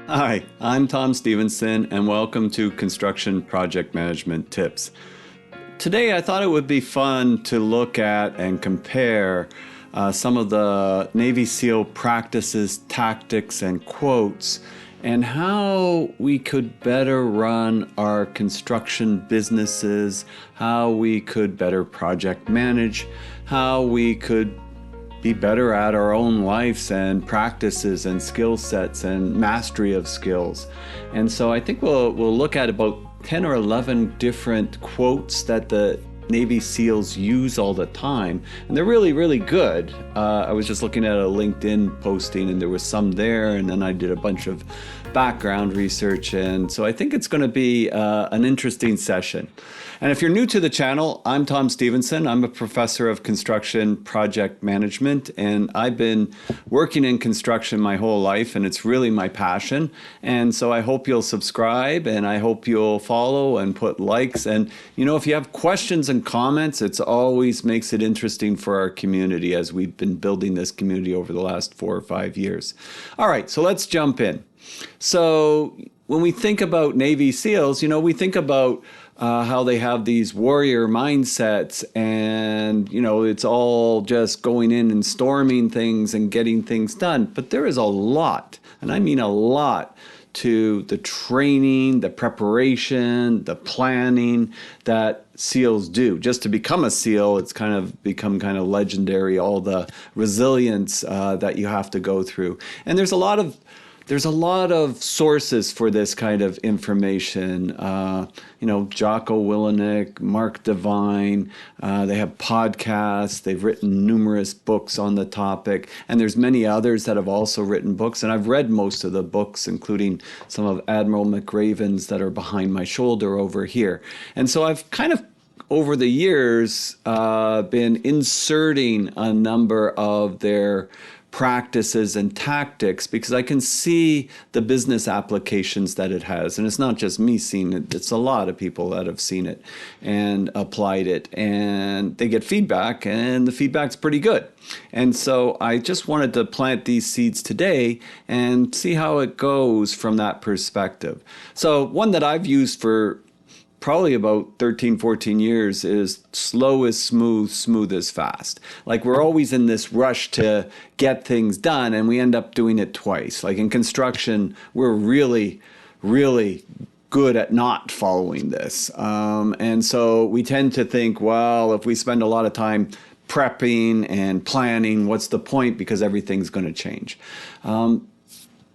Hi, I'm Tom Stevenson, and welcome to Construction Project Management Tips. Today, I thought it would be fun to look at and compare some of the Navy SEAL practices, tactics, and quotes, and how we could better run our construction businesses, how we could better project manage, how we could be better at our own lives and practices and skill sets and mastery of skills. And so I think we'll look at about 10 or 11 different quotes that the Navy SEALs use all the time. And they're really, really good. I was just looking at a LinkedIn posting and there was some there, and then I did a bunch of background research. And so I think it's going to be an interesting session. And if you're new to the channel, I'm Tom Stevenson. I'm a professor of construction project management, and I've been working in construction my whole life, and it's really my passion. And so I hope you'll subscribe, and I hope you'll follow and put likes. And, if you have questions and comments, it always makes it interesting for our community as we've been building this community over the last 4 or 5 years. All right, so let's jump in. So when we think about Navy SEALs, we think about how they have these warrior mindsets, and it's all just going in and storming things and getting things done. But there is a lot, and I mean a lot, to the training, the preparation, the planning that SEALs do. Just to become a SEAL, it's kind of become kind of legendary, all the resilience that you have to go through. And there's a lot of sources for this kind of information. Jocko Willenick, Mark Devine, they have podcasts, they've written numerous books on the topic, and there's many others that have also written books, and I've read most of the books, including some of Admiral McRaven's that are behind my shoulder over here. And so I've kind of, over the years, been inserting a number of their practices and tactics because I can see the business applications that it has. And it's not just me seeing it, it's a lot of people that have seen it and applied it, and they get feedback, and the feedback's pretty good. And so I just wanted to plant these seeds today and see how it goes from that perspective. So one that I've used for probably about 13, 14 years is slow is smooth, smooth is fast. Like, we're always in this rush to get things done, and we end up doing it twice. Like in construction, we're really, really good at not following this. And so we tend to think, well, if we spend a lot of time prepping and planning, what's the point? Because everything's going to change.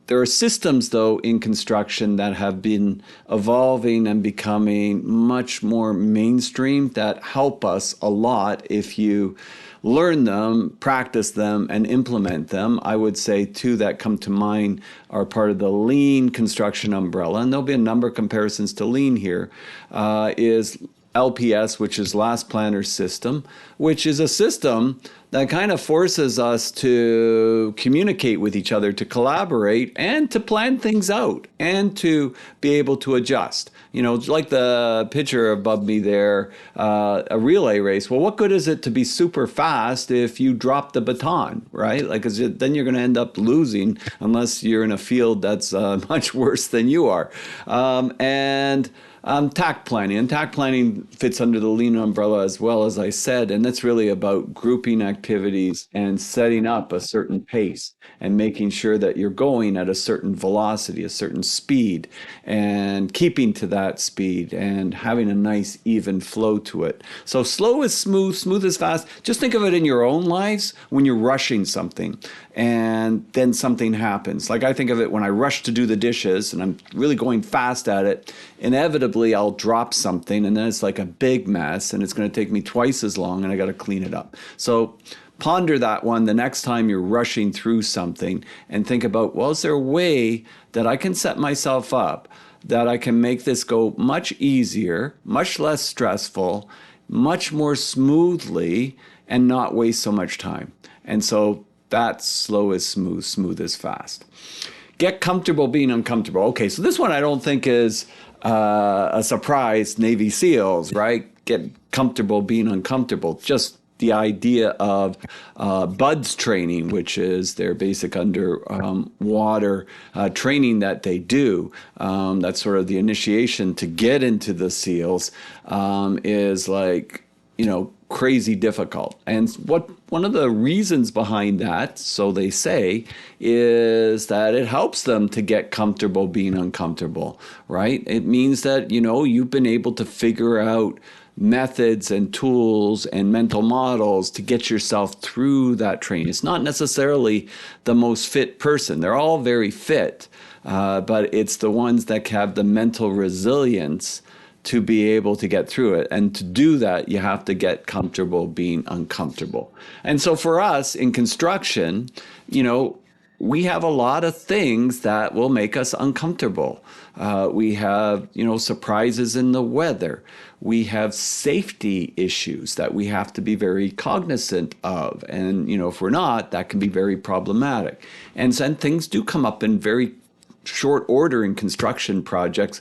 There are systems, though, in construction that have been evolving and becoming much more mainstream that help us a lot if you learn them, practice them, and implement them. I would say two that come to mind are part of the lean construction umbrella, and there'll be a number of comparisons to lean here, is LPS, which is Last Planner System, which is a system that kind of forces us to communicate with each other, to collaborate, and to plan things out, and to be able to adjust. Like the picture above me there, a relay race. Well, what good is it to be super fast if you drop the baton, right? Like, 'cause then you're going to end up losing unless you're in a field that's much worse than you are. TAC planning. And TAC planning fits under the lean umbrella as well, as I said, and that's really about grouping activities and setting up a certain pace and making sure that you're going at a certain velocity, a certain speed, and keeping to that speed and having a nice even flow to it. So slow is smooth, smooth is fast. Just think of it in your own lives when you're rushing something and then something happens. Like, I think of it when I rush to do the dishes and I'm really going fast at it. Inevitably, I'll drop something, and then it's like a big mess, and it's going to take me twice as long, and I got to clean it up. So ponder that one the next time you're rushing through something, and think about, well, is there a way that I can set myself up that I can make this go much easier, much less stressful, much more smoothly, and not waste so much time? And so that's slow is smooth, smooth is fast. Get comfortable being uncomfortable. Okay, so this one I don't think is a surprise, Navy SEALs, right? Get comfortable being uncomfortable. Just the idea of BUDS training, which is their basic underwater training that they do. That's sort of the initiation to get into the SEALs, is like, crazy difficult. And one of the reasons behind that, so they say, is that it helps them to get comfortable being uncomfortable, right? It means that, you've been able to figure out methods and tools and mental models to get yourself through that training. It's not necessarily the most fit person. They're all very fit, but it's the ones that have the mental resilience to be able to get through it. And to do that, you have to get comfortable being uncomfortable. And so for us in construction, we have a lot of things that will make us uncomfortable. We have, surprises in the weather. We have safety issues that we have to be very cognizant of. And, if we're not, that can be very problematic. And then things do come up in very short order in construction projects,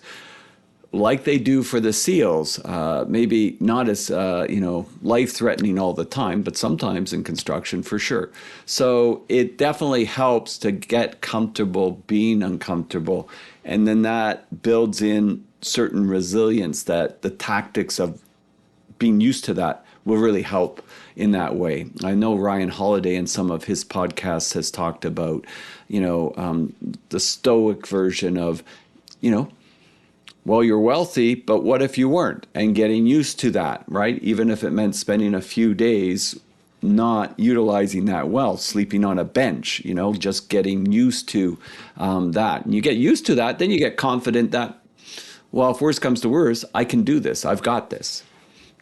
like they do for the SEALs, maybe not as, life-threatening all the time, but sometimes in construction for sure. So it definitely helps to get comfortable being uncomfortable. And then that builds in certain resilience that the tactics of being used to that will really help in that way. I know Ryan Holiday in some of his podcasts has talked about, the stoic version of, well, you're wealthy, but what if you weren't? And getting used to that, right? Even if it meant spending a few days not utilizing that wealth, sleeping on a bench, just getting used to that. And you get used to that, then you get confident that, well, if worse comes to worse, I can do this. I've got this.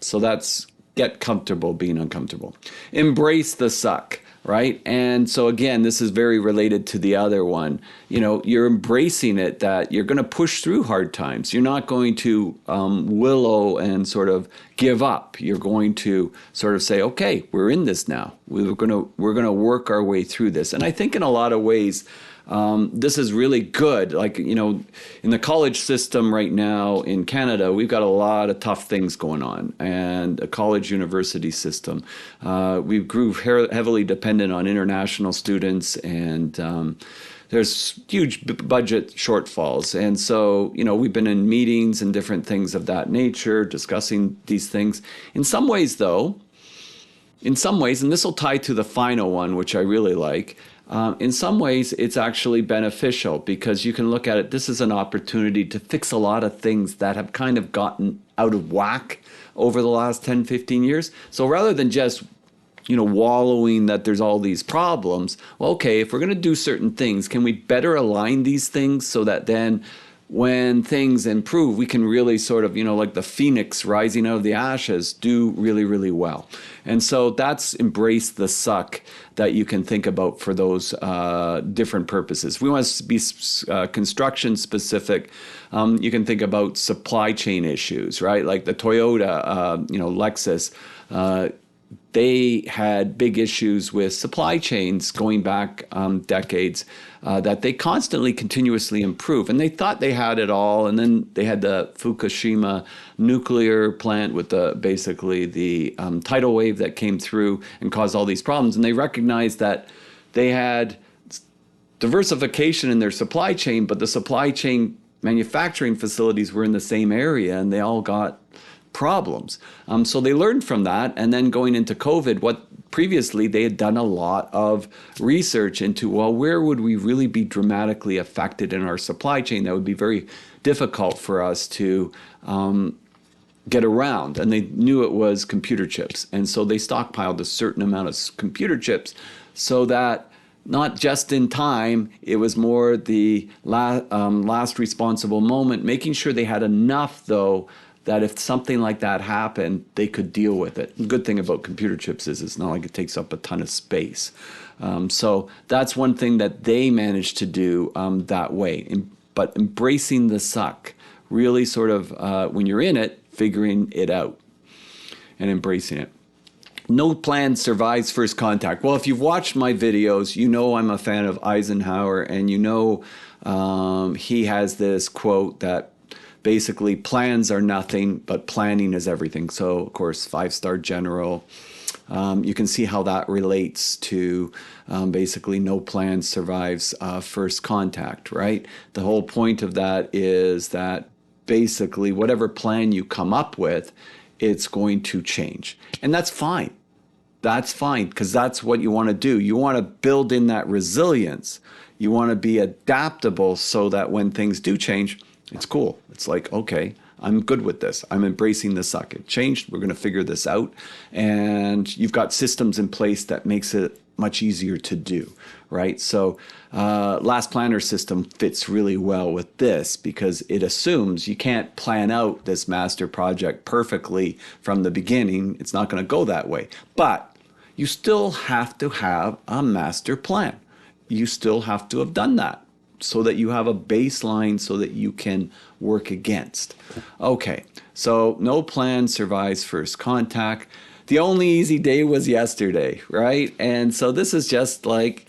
So that's get comfortable being uncomfortable. Embrace the suck. Right? And so again, this is very related to the other one. You're embracing it, that you're going to push through hard times. You're not going to willow and sort of give up. You're going to sort of say, okay, we're in this now. We're going to work our way through this. And I think in a lot of ways, this is really good. Like, in the college system right now in Canada, we've got a lot of tough things going on, and a college university system. We grew heavily dependent on international students, and there's huge budget shortfalls. And so, we've been in meetings and different things of that nature, discussing these things. In some ways, and this will tie to the final one, which I really like, in some ways, it's actually beneficial, because you can look at it, this is an opportunity to fix a lot of things that have kind of gotten out of whack over the last 10, 15 years. So rather than just, wallowing that there's all these problems, well, okay, if we're going to do certain things, can we better align these things so that then when things improve, we can really sort of, like the phoenix rising out of the ashes, do really, really well. And so that's embrace the suck that you can think about for those different purposes. We want to be construction specific. You can think about supply chain issues, right? Like the Toyota, Lexus, they had big issues with supply chains going back decades that they constantly, continuously improve. And they thought they had it all. And then they had the Fukushima nuclear plant with basically the tidal wave that came through and caused all these problems. And they recognized that they had diversification in their supply chain, but the supply chain manufacturing facilities were in the same area, and they all got problems. So they learned from that. And then going into COVID, what previously they had done a lot of research into, well, where would we really be dramatically affected in our supply chain that would be very difficult for us to get around? And they knew it was computer chips. And so they stockpiled a certain amount of computer chips so that not just in time, it was more the last responsible moment, making sure they had enough, though, that if something like that happened, they could deal with it. The good thing about computer chips is it's not like it takes up a ton of space. So that's one thing that they managed to do that way. But embracing the suck, really sort of, when you're in it, figuring it out and embracing it. No plan survives first contact. Well, if you've watched my videos, you know I'm a fan of Eisenhower, and you know he has this quote that basically plans are nothing, but planning is everything. So, of course, 5-star general, You can see how that relates to basically no plan survives first contact, right? The whole point of that is that basically whatever plan you come up with, it's going to change. And that's fine. That's fine, because that's what you want to do. You want to build in that resilience. You want to be adaptable so that when things do change, it's cool. It's like, okay, I'm good with this. I'm embracing the suck. It changed. We're going to figure this out. And you've got systems in place that makes it much easier to do, right? So Last Planner system fits really well with this because it assumes you can't plan out this master project perfectly from the beginning. It's not going to go that way. But you still have to have a master plan. You still have to have done that so that you have a baseline so that you can work against. Okay, so no plan survives first contact. The only easy day was yesterday, right? And so this is just like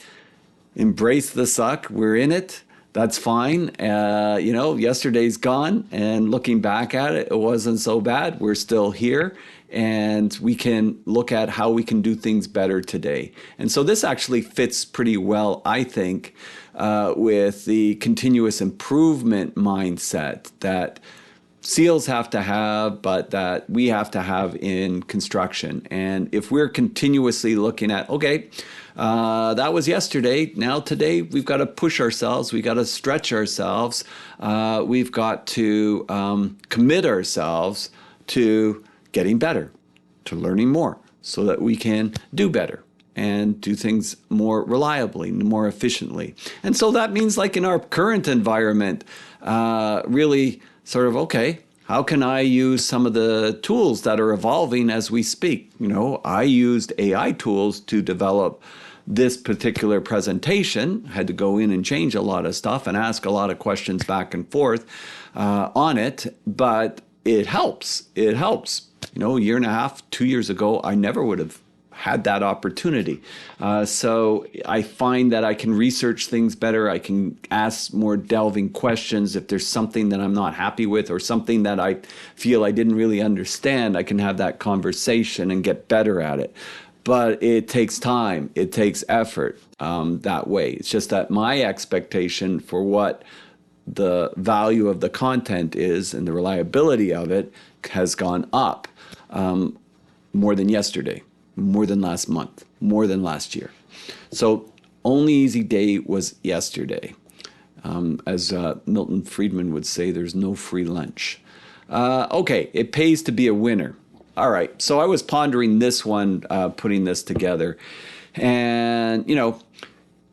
embrace the suck. We're in it. That's fine. Yesterday's gone, and looking back at it, it wasn't so bad. We're still here, and we can look at how we can do things better today. And so this actually fits pretty well, I think, with the continuous improvement mindset that SEALs have to have, but that we have to have in construction. And if we're continuously looking at, okay, that was yesterday. Now today we've got to push ourselves. We've got to stretch ourselves. We've got to commit ourselves to getting better, to learning more so that we can do better and do things more reliably, more efficiently. And so that means, like in our current environment, really sort of, okay, how can I use some of the tools that are evolving as we speak? I used AI tools to develop this particular presentation. I had to go in and change a lot of stuff and ask a lot of questions back and forth on it, but it helps. It helps. A year and a half, 2 years ago, I never would have had that opportunity. So I find that I can research things better. I can ask more delving questions. If there's something that I'm not happy with or something that I feel I didn't really understand, I can have that conversation and get better at it. But it takes time. It takes effort that way. It's just that my expectation for what the value of the content is and the reliability of it has gone up more than yesterday, more than last month, more than last year. So only easy day was yesterday. As Milton Friedman would say, there's no free lunch. Okay, it pays to be a winner. All right, so I was pondering this one, putting this together. And,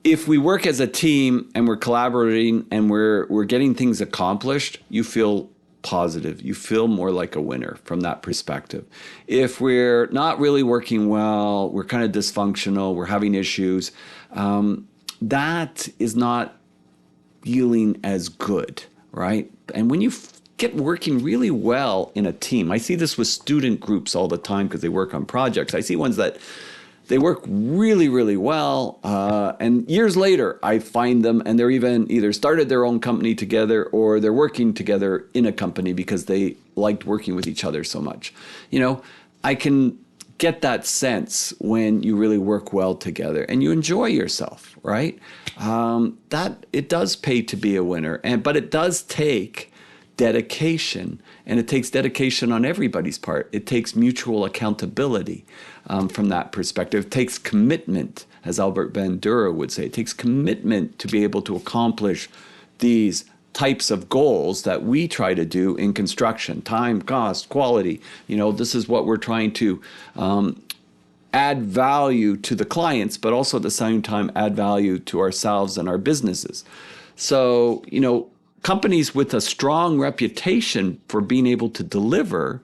if we work as a team and we're collaborating and we're getting things accomplished, you feel positive. You feel more like a winner from that perspective. If we're not really working well, we're kind of dysfunctional, we're having issues, that is not feeling as good, right? And when you get working really well in a team, I see this with student groups all the time because they work on projects. I see ones that they work really, really well. And years later, I find them and they're either started their own company together or they're working together in a company because they liked working with each other so much. I can get that sense when you really work well together and you enjoy yourself, right? That it does pay to be a winner. But it does take dedication, and it takes dedication on everybody's part. It takes mutual accountability from that perspective. It takes commitment, as Albert Bandura would say. It takes commitment to be able to accomplish these types of goals that we try to do in construction: time, cost, quality. This is what we're trying to add value to the clients, but also at the same time add value to ourselves and our businesses. So, companies with a strong reputation for being able to deliver,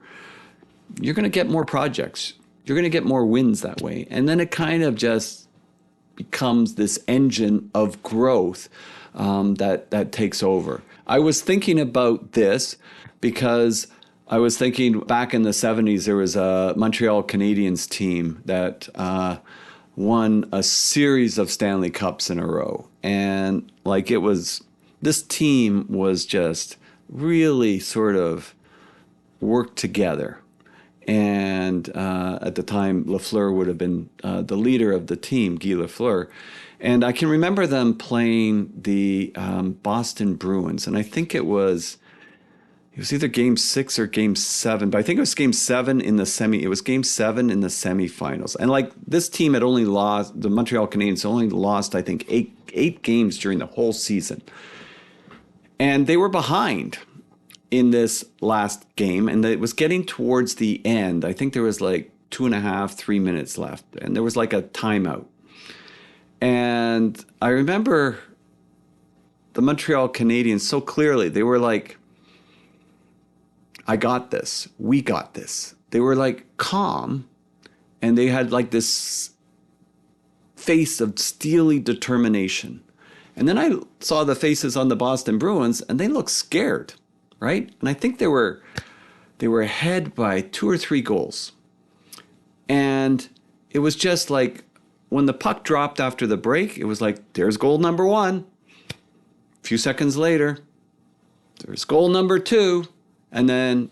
you're going to get more projects. You're going to get more wins that way. And then it kind of just becomes this engine of growth that takes over. I was thinking about this because I was thinking back in the 70s, there was a Montreal Canadiens team that won a series of Stanley Cups in a row. And this team was just really sort of worked together. And at the time, Lafleur would have been the leader of the team, Guy Lafleur. And I can remember them playing the Boston Bruins, and I think it was either game 6 or game 7, but I think it was game 7 in the it was game 7 in the semifinals. And like this team had only lost, the Montreal Canadiens only lost, I think, eight games during the whole season. And they were behind in this last game, and it was getting towards the end. I think there was like 2.5, 3 minutes left, and there was like a timeout. And I remember the Montreal Canadiens so clearly. They were like, I got this. We got this. They were like calm, and they had like this face of steely determination. And then I saw the faces on the Boston Bruins, and they looked scared, right? And I think they were ahead by 2 or 3 goals. And it was just like when the puck dropped after the break, it was like, there's goal number 1. A few seconds later, there's goal number 2. And then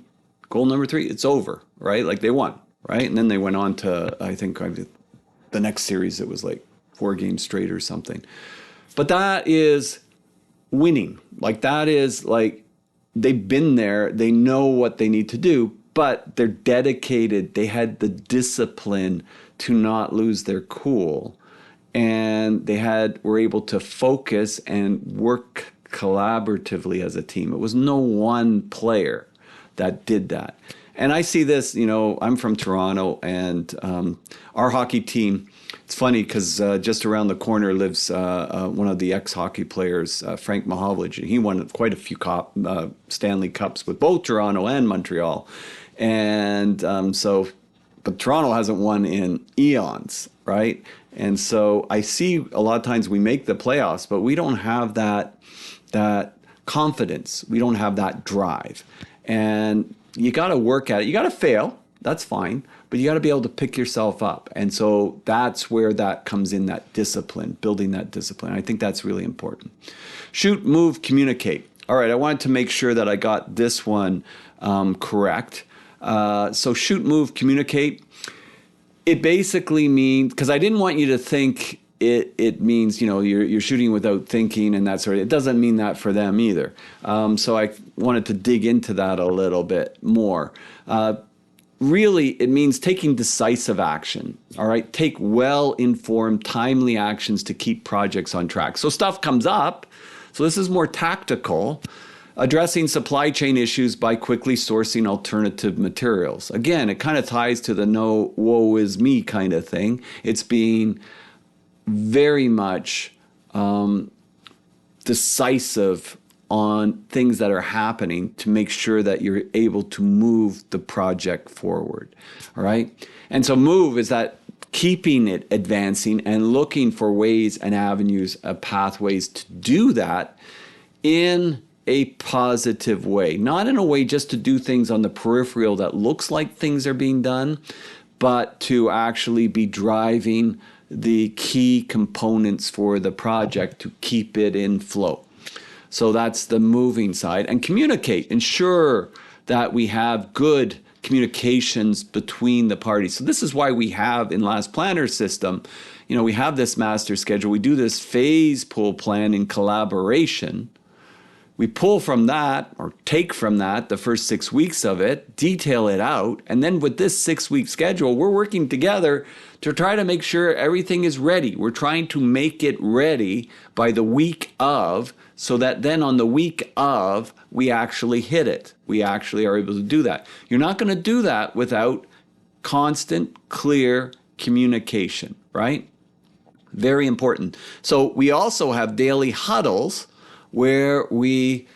goal number 3, it's over, right? Like they won, right? And then they went on to, I think, the next series, it was like 4 games straight or something. But that is winning. Like that is like, they've been there. They know what they need to do, but they're dedicated. They had the discipline to not lose their cool. And were able to focus and work collaboratively as a team. It was no one player that did that. And I see this, I'm from Toronto, and our hockey team, it's funny because just around the corner lives one of the ex-hockey players, Frank Mahovlich, and he won quite a few Stanley Cups with both Toronto and Montreal. And but Toronto hasn't won in eons, right? And so I see a lot of times we make the playoffs, but we don't have that confidence. We don't have that drive. And you got to work at it. You got to fail. That's fine. But you got to be able to pick yourself up. And so that's where that comes in, that discipline, building that discipline. I think that's really important. Shoot, move, communicate. All right, I wanted to make sure that I got this one correct. So shoot, move, communicate. It basically means, because I didn't want you to think it means, you're shooting without thinking and that sort of, it doesn't mean that for them either. So I wanted to dig into that a little bit more. Really, it means taking decisive action, all right? Take well-informed, timely actions to keep projects on track. So stuff comes up. So this is more tactical. Addressing supply chain issues by quickly sourcing alternative materials. Again, it kind of ties to the no woe is me kind of thing. It's being very much decisive on things that are happening to make sure that you're able to move the project forward, all right? And so move is that keeping it advancing and looking for ways and avenues, pathways to do that in a positive way, not in a way just to do things on the peripheral that looks like things are being done, but to actually be driving the key components for the project to keep it in flow. So that's the moving side. And communicate, ensure that we have good communications between the parties. So this is why we have in Last Planner system, we have this master schedule. We do this phase pull plan in collaboration. We pull from that or take from that the first 6 weeks of it, detail it out, and then with this 6-week schedule, we're working together to try to make sure everything is ready. We're trying to make it ready by the week of, so that then on the week of, we actually hit it. We actually are able to do that. You're not going to do that without constant, clear communication, right? Very important. So we also have daily huddles where we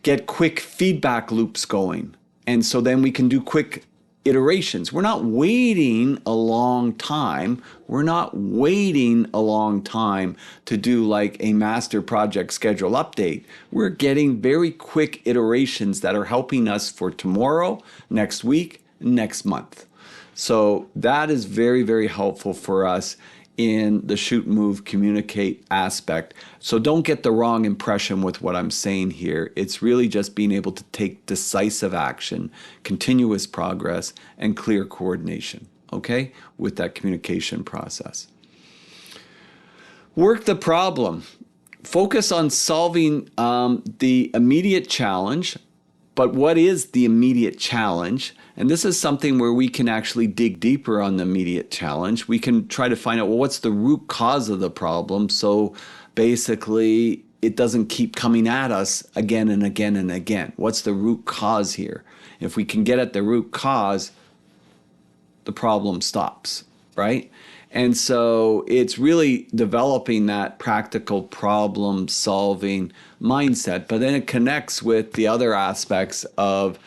get quick feedback loops going. And so then we can do quick iterations. We're not waiting a long time. We're not waiting a long time to do like a master project schedule update. We're getting very quick iterations that are helping us for tomorrow, next week, next month. So that is very, very helpful for us in the shoot, move, communicate aspect. So don't get the wrong impression with what I'm saying here. It's really just being able to take decisive action, continuous progress, and clear coordination, okay, with that communication process. Work the problem. Focus on solving the immediate challenge. But what is the immediate challenge? And this is something where we can actually dig deeper on the immediate challenge. We can try to find out, well, what's the root cause of the problem? So basically, it doesn't keep coming at us again and again and again. What's the root cause here? If we can get at the root cause, the problem stops, right? And so it's really developing that practical problem solving mindset, but then it connects with the other aspects of,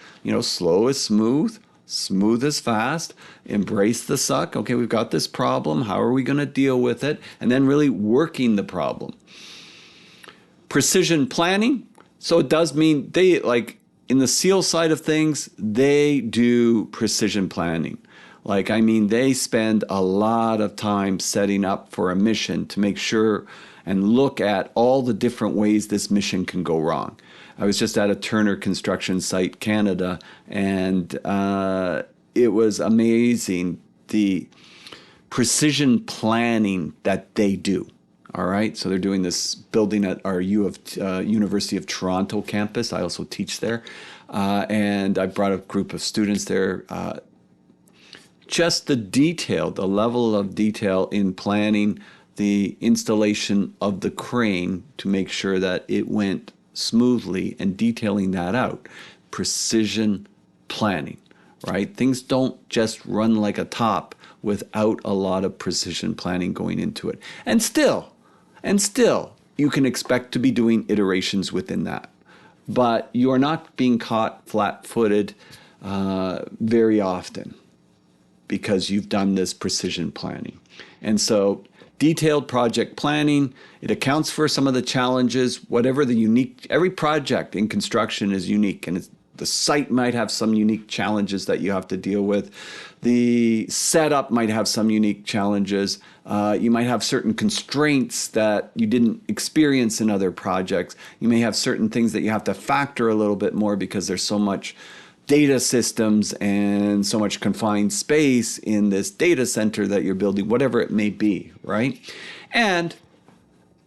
slow is smooth, smooth is fast, embrace the suck. Okay, we've got this problem. How are we going to deal with it? And then really working the problem. Precision planning. So it does mean in the SEAL side of things, they do precision planning. They spend a lot of time setting up for a mission to make sure and look at all the different ways this mission can go wrong. I was just at a Turner construction site, Canada, and it was amazing the precision planning that they do. All right, so they're doing this building at our University of Toronto campus. I also teach there, and I brought a group of students there. Just the level of detail in planning the installation of the crane to make sure that it went smoothly and detailing that out. Precision planning, right? Things don't just run like a top without a lot of precision planning going into it. And still, you can expect to be doing iterations within that. But you are not being caught flat-footed very often, because you've done this precision planning. And so detailed project planning, it accounts for some of the challenges, every project in construction is unique, and the site might have some unique challenges that you have to deal with. The setup might have some unique challenges. You might have certain constraints that you didn't experience in other projects. You may have certain things that you have to factor a little bit more because there's so much data systems and so much confined space in this data center that you're building, whatever it may be, right? And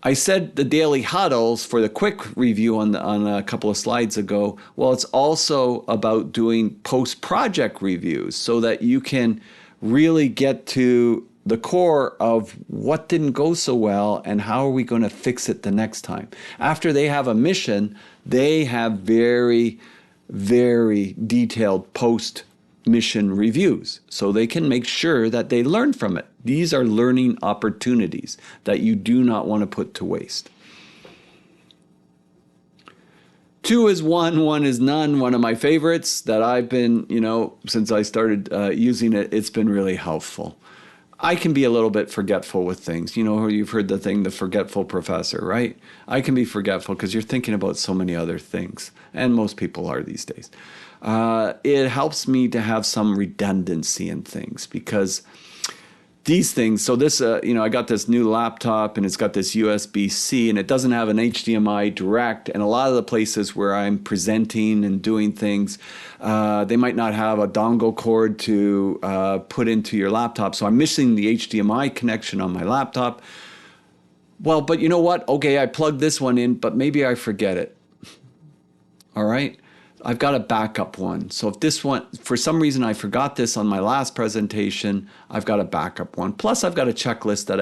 I said the daily huddles for the quick review on a couple of slides ago. Well, it's also about doing post-project reviews so that you can really get to the core of what didn't go so well and how are we going to fix it the next time. After they have a mission, they have very detailed post-mission reviews so they can make sure that they learn from it. These are learning opportunities that you do not want to put to waste. 2 is 1, 1 is none. One of my favorites that I've been, since I started using it, it's been really helpful. I can be a little bit forgetful with things. You've heard the thing, the forgetful professor, right? I can be forgetful because you're thinking about so many other things, and most people are these days. It helps me to have some redundancy in things because these things, so this, I got this new laptop and it's got this USB-C and it doesn't have an HDMI direct. And a lot of the places where I'm presenting and doing things, they might not have a dongle cord to put into your laptop. So I'm missing the HDMI connection on my laptop. Well, but you know what? Okay, I plugged this one in, but maybe I forget it. All right. I've got a backup one. So if this one, for some reason I forgot this on my last presentation, I've got a backup one. Plus I've got a checklist that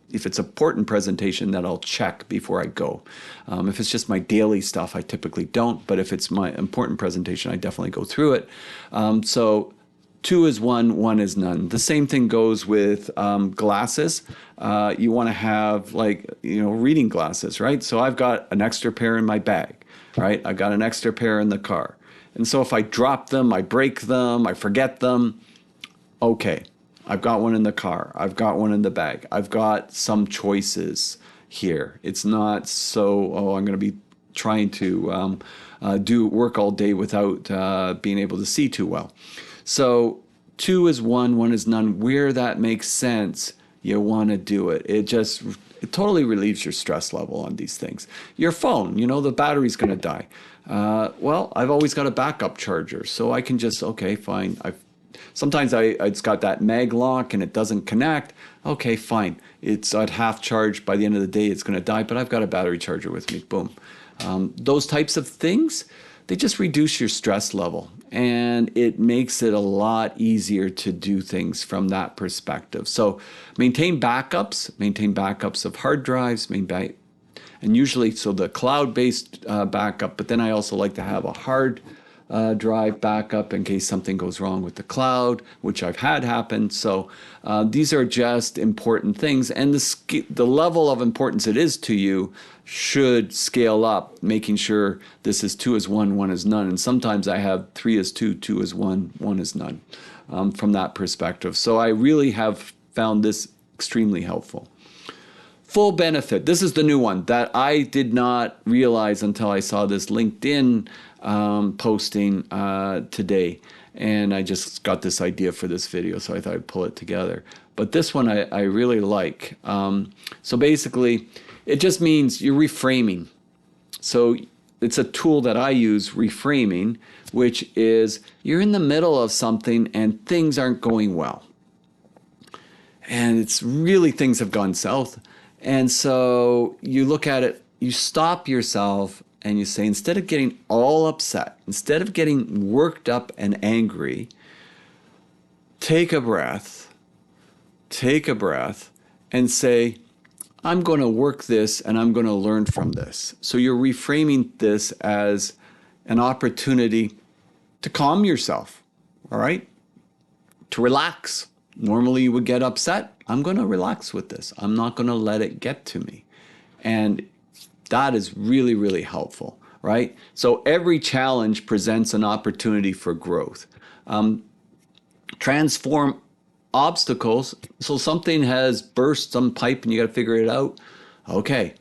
if it's an important presentation, that I'll check before I go. If it's just my daily stuff, I typically don't. But if it's my important presentation, I definitely go through it. So 2 is 1, 1 is none. The same thing goes with glasses. You want to have reading glasses, right? So I've got an extra pair in my bag. Right? I've got an extra pair in the car. And so if I drop them, I break them, I forget them, okay, I've got one in the car. I've got one in the bag. I've got some choices here. It's not so, I'm going to be trying to do work all day without being able to see too well. So 2 is 1, 1 is none. Where that makes sense, you want to do it. It totally relieves your stress level on these things. Your phone, the battery's going to die. Well, I've always got a backup charger, so I can just, okay, fine. Sometimes it's got that mag lock and it doesn't connect. Okay, fine. It's at half charge. By the end of the day, it's going to die, but I've got a battery charger with me. Boom. Those types of things, they just reduce your stress level, and it makes it a lot easier to do things from that perspective. So maintain backups of hard drives, and usually, so the cloud-based backup, but then I also like to have a hard drive backup in case something goes wrong with the cloud, which I've had happen. So these are just important things, and the level of importance it is to you should scale up, making sure this is 2 is 1, 1 is none. And sometimes I have 3 is 2, 2 is 1, 1 is none from that perspective. So I really have found this extremely helpful. Full benefit. This is the new one that I did not realize until I saw this LinkedIn posting today. And I just got this idea for this video, so I thought I'd pull it together. But this one I really like. So basically, it just means you're reframing. So it's a tool that I use, reframing, which is you're in the middle of something and things aren't going well. And it's really, things have gone south. And so you look at it, you stop yourself and you say, instead of getting all upset, instead of getting worked up and angry, take a breath and say, I'm going to work this and I'm going to learn from this. So you're reframing this as an opportunity to calm yourself, all right? To relax. Normally you would get upset. I'm going to relax with this. I'm not going to let it get to me. And that is really, really helpful, right? So every challenge presents an opportunity for growth. Transform obstacles. So something has burst some pipe and you got to figure it out. Okay,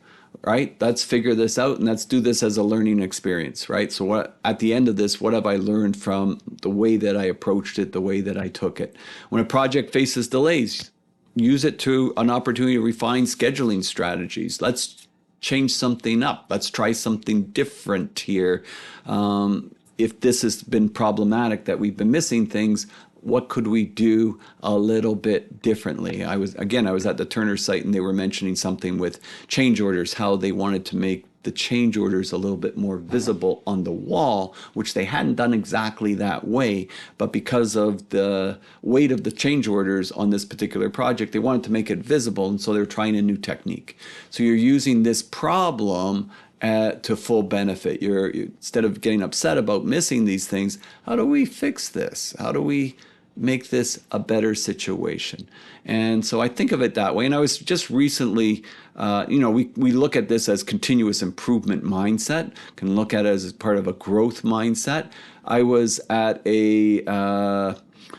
right? Let's figure this out and let's do this as a learning experience, right? So at the end of this, what have I learned from the way that I approached it, the way that I took it? When a project faces delays, use it to an opportunity to refine scheduling strategies. Let's change something up. Let's try something different here. If this has been problematic, that we've been missing things, what could we do a little bit differently? I was at the Turner site and they were mentioning something with change orders, how they wanted to make the change orders a little bit more visible on the wall, which they hadn't done exactly that way. But because of the weight of the change orders on this particular project, they wanted to make it visible. And so they're trying a new technique. So you're using this problem to full benefit. Instead of getting upset about missing these things, how do we fix this? How do we make this a better situation? And so I think of it that way. And I was just recently, we look at this as continuous improvement mindset, can look at it as part of a growth mindset. I was at a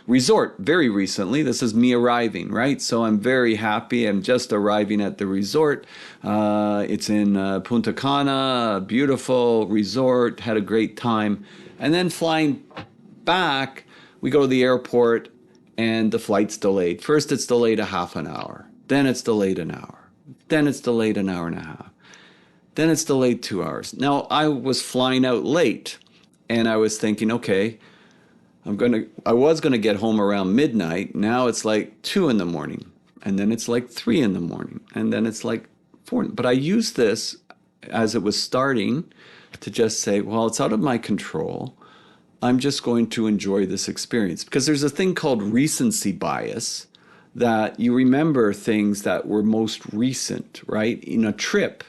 resort very recently. This is me arriving, right? So I'm very happy. I'm just arriving at the resort. It's in Punta Cana, a beautiful resort, had a great time. And then flying back, we go to the airport and the flight's delayed. First it's delayed a half an hour. Then it's delayed an hour. Then it's delayed an hour and a half. Then it's delayed 2 hours. Now I was flying out late and I was thinking, okay, I was gonna get home around midnight. Now it's like 2 in the morning, and then it's like 3 in the morning, and then it's like 4. But I used this as it was starting to just say, well, it's out of my control. I'm just going to enjoy this experience, because there's a thing called recency bias, that you remember things that were most recent, right? In a trip,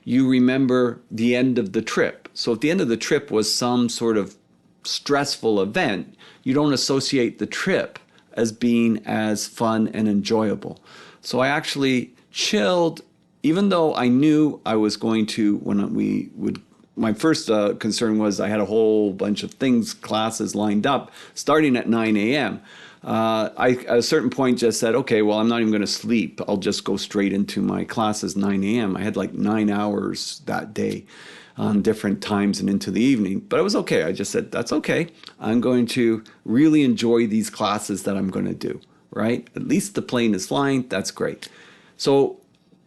you remember the end of the trip. So if the end of the trip was some sort of stressful event, you don't associate the trip as being as fun and enjoyable. So I actually chilled, even though I knew I was going to, my first concern was I had a whole bunch of classes lined up starting at 9 a.m. I, at a certain point, just said, okay, well, I'm not even going to sleep. I'll just go straight into my classes 9 a.m. I had like 9 hours that day on different times and into the evening. But it was okay. I just said, that's okay. I'm going to really enjoy these classes that I'm going to do, right? At least the plane is flying. That's great. So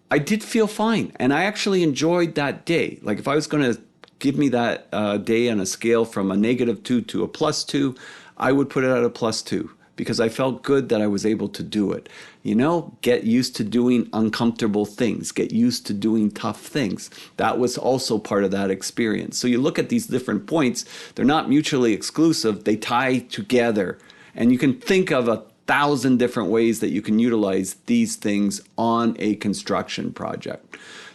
I did feel fine. And I actually enjoyed that day. Like if I was going to give me that day on a scale from a -2 to a +2, I would put it at a +2 because I felt good that I was able to do it. You know, get used to doing uncomfortable things, get used to doing tough things. That was also part of that experience. So you look at these different points, they're not mutually exclusive, they tie together. And you can think of 1,000 different ways that you can utilize these things on a construction project.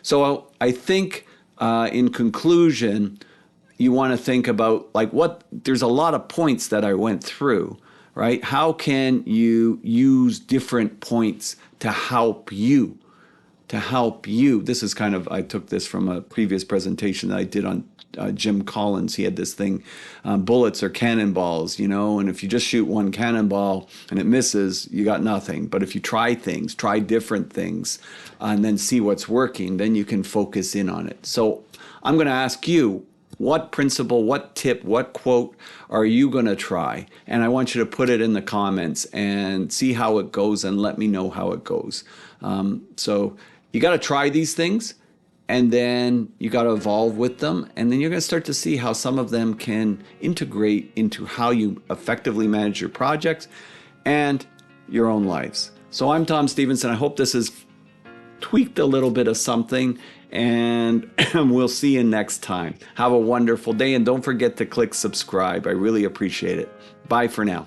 So I think in conclusion, you want to think about like there's a lot of points that I went through, right? How can you use different points to help you? This is kind of, I took this from a previous presentation that I did on Jim Collins. He had this thing, bullets or cannonballs, you know, and if you just shoot one cannonball and it misses, you got nothing. But if you try different things, and then see what's working, then you can focus in on it. So I'm going to ask you, what principle, what tip, what quote are you going to try? And I want you to put it in the comments and see how it goes and let me know how it goes. So you got to try these things and then you got to evolve with them. And then you're going to start to see how some of them can integrate into how you effectively manage your projects and your own lives. So I'm Tom Stevenson. I hope this has tweaked a little bit of something, and we'll see you next time. Have a wonderful day, and don't forget to click subscribe. I really appreciate it. Bye for now.